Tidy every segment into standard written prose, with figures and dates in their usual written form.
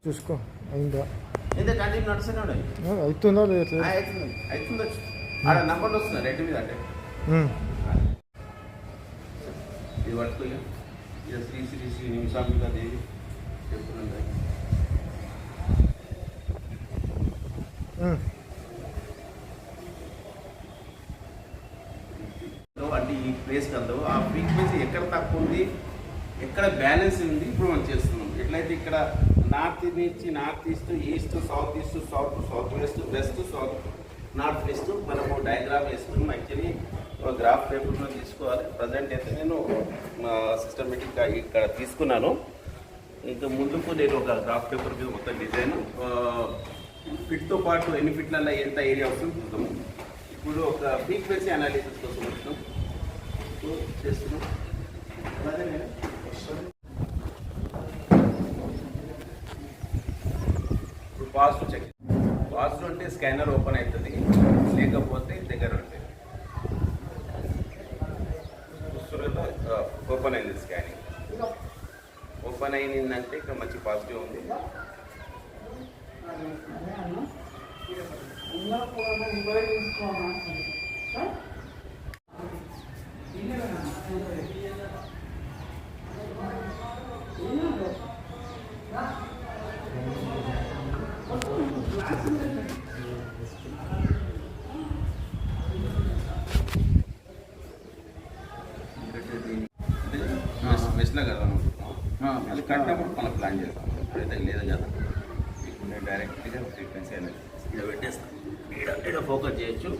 చూసుకో అయిందా ఎంత కంటిన్యూ నడుస్తున్నాడు అవుతుందా లేదు అవుతుంది అవుతుంది ఆడ నంబర్లు వస్తున్నాయి రెడ్ మీద అంటే ఇది పట్టుకో ఇక శ్రీ శ్రీ శ్రీ నిమిషాంబికా దేవి చెప్తున్నాను అంటే ఈ ప్లేస్ కలదు ఆ ఫ్రీక్వెన్సీ ఎక్కడ తక్కువ ఉంది ఎక్కడ బ్యాలెన్స్ ఉంది ఇప్పుడు మనం చేస్తున్నాం ఎట్లయితే ఇక్కడ నార్త్ నుంచి north east east south south west west south north west మనము డయాగ్రామ్ వేస్తున్నాం యాక్చువల్లీ గ్రాఫ్ పేపర్లో తీసుకోవాలి ప్రజెంట్ అయితే నేను సిస్టమేటిక్గా ఇక్కడ తీసుకున్నాను ఇంకా ముందుకు నేను ఒక గ్రాఫ్ పేపర్ మీద మొత్తం డిజైన్ ఫిట్తో పాటు ఎన్ని ఫిట్లలో ఎంత ఏరియా వస్తుంది చూద్దాము ఇప్పుడు ఒక ఫ్రీక్వెన్సీ అనాలిసిస్ కోసం వచ్చినాం చేస్తున్నాం ఇప్పుడు పాజిటివ్ చెక్ పాజిటివ్ అంటే స్కానర్ ఓపెన్ అవుతుంది లేకపోతే దగ్గర ఉంటుంది ఓపెన్ అయింది స్కానింగ్ ఓపెన్ అయిందంటే ఇక్కడ మంచి పాజిటివ్ ఉంది వెస్ట్లో కదా అది కట్టినప్పుడు మనం ప్లాన్ చేస్తాం ఇప్పుడైతే లేదు కదా ఇప్పుడు నేను డైరెక్ట్గా ఫ్రీక్వెన్సీ అనేది ఇక్కడ పెట్టేస్తాను ఇక్కడ ఫోకస్ చేయొచ్చు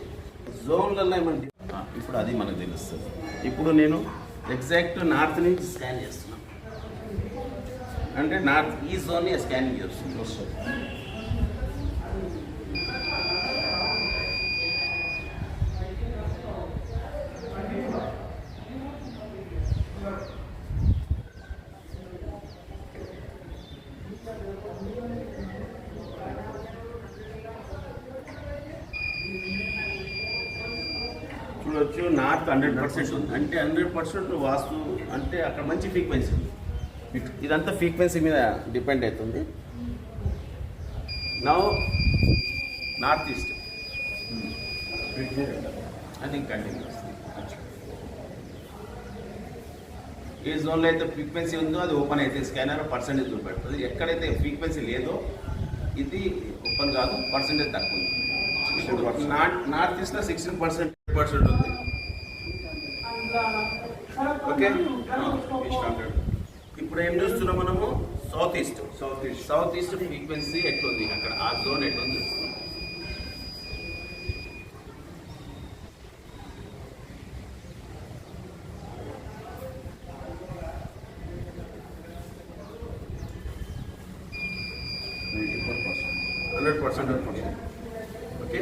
జోన్లలో ఏమంటే ఇప్పుడు అది మనకు తెలుస్తుంది ఇప్పుడు నేను ఎగ్జాక్ట్ నార్త్ నుంచి స్కాన్ చేస్తున్నాను అంటే నార్త్ ఈ జోన్ని స్కానింగ్ చేస్తుంది చూడొచ్చు నార్త్ 100% ఉంది అంటే 100% వాస్తు అంటే అక్కడ మంచి ఫ్రీక్వెన్సీ ఉంది ఇదంతా ఫ్రీక్వెన్సీ మీద డిపెండ్ అవుతుంది నౌ నార్త్ ఈస్ట్ అది కంటిన్యూ వస్తుంది ఏ జోన్లో అయితే ఫ్రీక్వెన్సీ ఉందో అది ఓపెన్ అయితే స్కానర్ పర్సెంటేజ్ చూపెడుతుంది ఎక్కడైతే ఫ్రీక్వెన్సీ లేదో ఇది ఓపెన్ కాదు పర్సెంటేజ్ తక్కువ ఉంది నార్త్ ఈస్ట్లో 16% ఉంది ఓకే ఇప్పుడు ఏం చూస్తున్నాం మనము సౌత్ ఈస్ట్ ఫ్రీక్వెన్సీ ఎట్లుంది అక్కడ ఆ జోన్ ఎట్లుంది ఓకే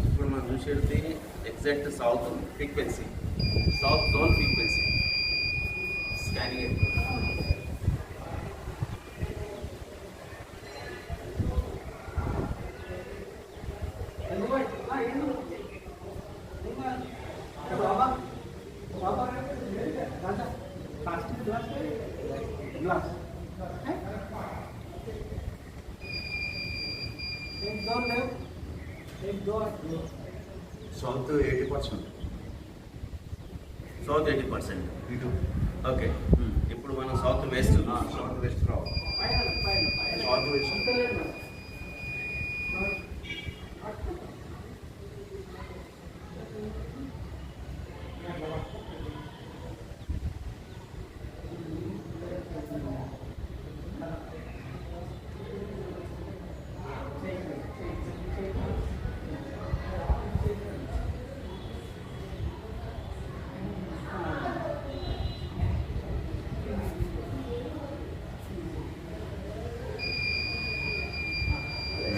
ఇప్పుడు మనం చూసేది exact south frequency south zone frequency scanning south 80%. South 80% ఇటు ఓకే ఇప్పుడు మనం సౌత్ వెస్ట్ సౌత్ వెస్ట్ రావు సౌత్ వెస్ట్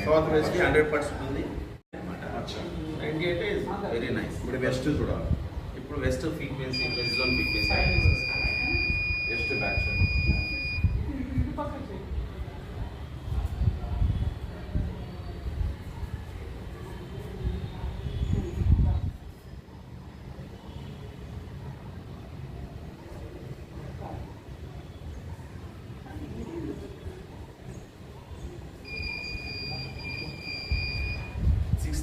సౌత్ వెస్ట్ 100% ఉంది అనమాట 98 ఇస్ వెరీ నైస్ ఇప్పుడు వెస్ట్ చూడాలి ఇప్పుడు west frequency west zone frequency west back side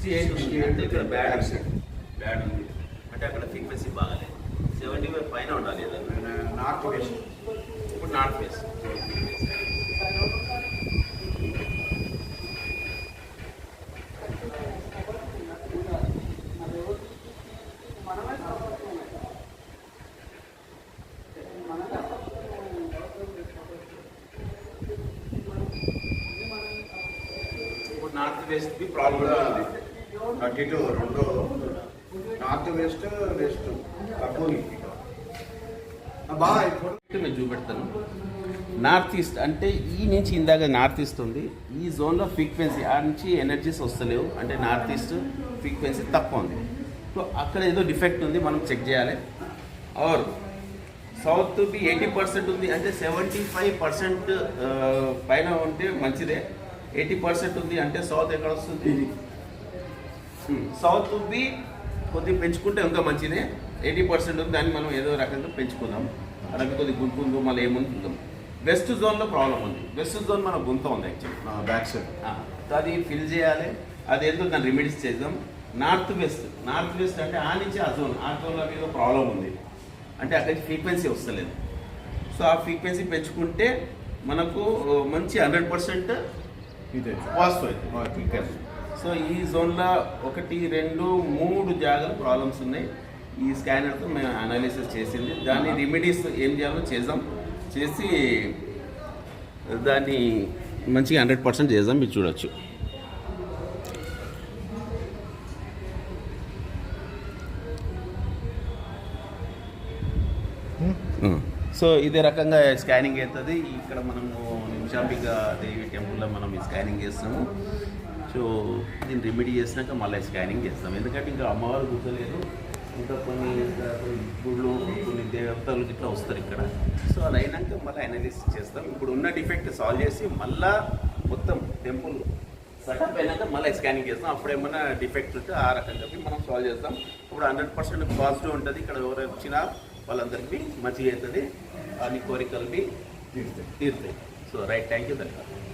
68 ఉంది అంటే ఇక్కడ బ్యాడ్ ఉంది అంటే అక్కడ ఫ్రీక్వెన్సీ బాగాలేదు 75 పైన ఉండాలి ఏదన్నా నార్త్ వెస్ట్. ఇప్పుడు నార్త్ వెస్ట్ నార్త్ వెస్ట్ కి ప్రాబ్లం ఉంది 32 రెండు నార్త్ వెస్ట్ వెస్ట్ తక్కువ బాగా నేను చూపెడతాను. నార్త్ ఈస్ట్ అంటే ఈ నుంచి ఇందాక నార్త్ ఈస్ట్ ఉంది ఈ జోన్లో ఫ్రీక్వెన్సీ ఆ నుంచి ఎనర్జీస్ వస్తలేవు అంటే నార్త్ ఈస్ట్ ఫ్రీక్వెన్సీ తక్కువ ఉంది. సో అక్కడ ఏదో డిఫెక్ట్ ఉంది మనం చెక్ చేయాలి. ఆర్ సౌత్ బి 80% ఉంది అంటే 75% పైన ఉంటే మంచిదే. 80% ఉంది అంటే సౌత్ ఎక్కడ వస్తుంది? సౌత్ బి కొద్దిగా పెంచుకుంటే ఇంకా మంచిదే. 80% ఉంది దాన్ని మనం ఏదో రకంగా పెంచుకుందాం. అలాగే కొద్దిగా గుంతుంది మళ్ళీ ఏముంది చూద్దాం. వెస్ట్ జోన్లో ప్రాబ్లం ఉంది. వెస్ట్ జోన్ మన గుంత ఉంది యాక్చువల్లీ బ్యాక్ సైడ్. అది ఫిల్ చేయాలి. అదేంటో దాన్ని రెమెడీస్ చేద్దాం. నార్త్ వెస్ట్ అంటే ఆ నుంచి ఆ జోన్లో ఏదో ప్రాబ్లం ఉంది అంటే అక్కడికి ఫ్రీక్వెన్సీ వస్తలేదు. సో ఆ ఫ్రీక్వెన్సీ పెంచుకుంటే మనకు మంచి 100% ఇదే పాజిటివ్ అవుతుంది. సో ఈ జోన్లో 1, 2, 3 జాగాలు ప్రాబ్లమ్స్ ఉన్నాయి. ఈ స్కానర్తో మేము అనాలిసిస్ చేసింది. దాన్ని రెమెడీస్ ఏం చేయాలో చేద్దాం. చేసి దాన్ని మంచిగా 100% చేద్దాం. మీరు చూడొచ్చు. సో ఇదే రకంగా స్కానింగ్ అవుతుంది. ఇక్కడ మనము నిమిషాంబిక దేవి టెంపుల్లో మనం ఈ స్కానింగ్ చేస్తాము. సో దీన్ని రెమెడీ చేసినాక మళ్ళీ స్కానింగ్ చేస్తాం. ఎందుకంటే ఇంకా అమ్మవారు గుర్తలేదు, ఇంకా కొన్ని గుళ్ళు కొన్ని దేవతలు ఇట్లా వస్తారు ఇక్కడ. సో అది అయినాక మళ్ళీ అనాలిసిస్ చేస్తాం. ఇప్పుడు ఉన్న డిఫెక్ట్ సాల్వ్ చేసి మళ్ళీ మొత్తం టెంపుల్ సెటప్ అయినాక మళ్ళీ స్కానింగ్ చేస్తాం. అప్పుడేమన్నా డిఫెక్ట్ ఉంటే ఆ రకంగా మనం సాల్వ్ చేస్తాం. ఇప్పుడు 100% పాజిటివ్ ఉంటుంది. ఇక్కడ ఎవరు వచ్చినా వాళ్ళందరికీ మంచిగా అవుతుంది. అన్ని కోరికలు తీరుతాయి. So right, thank you. ధన్యవాదాలు.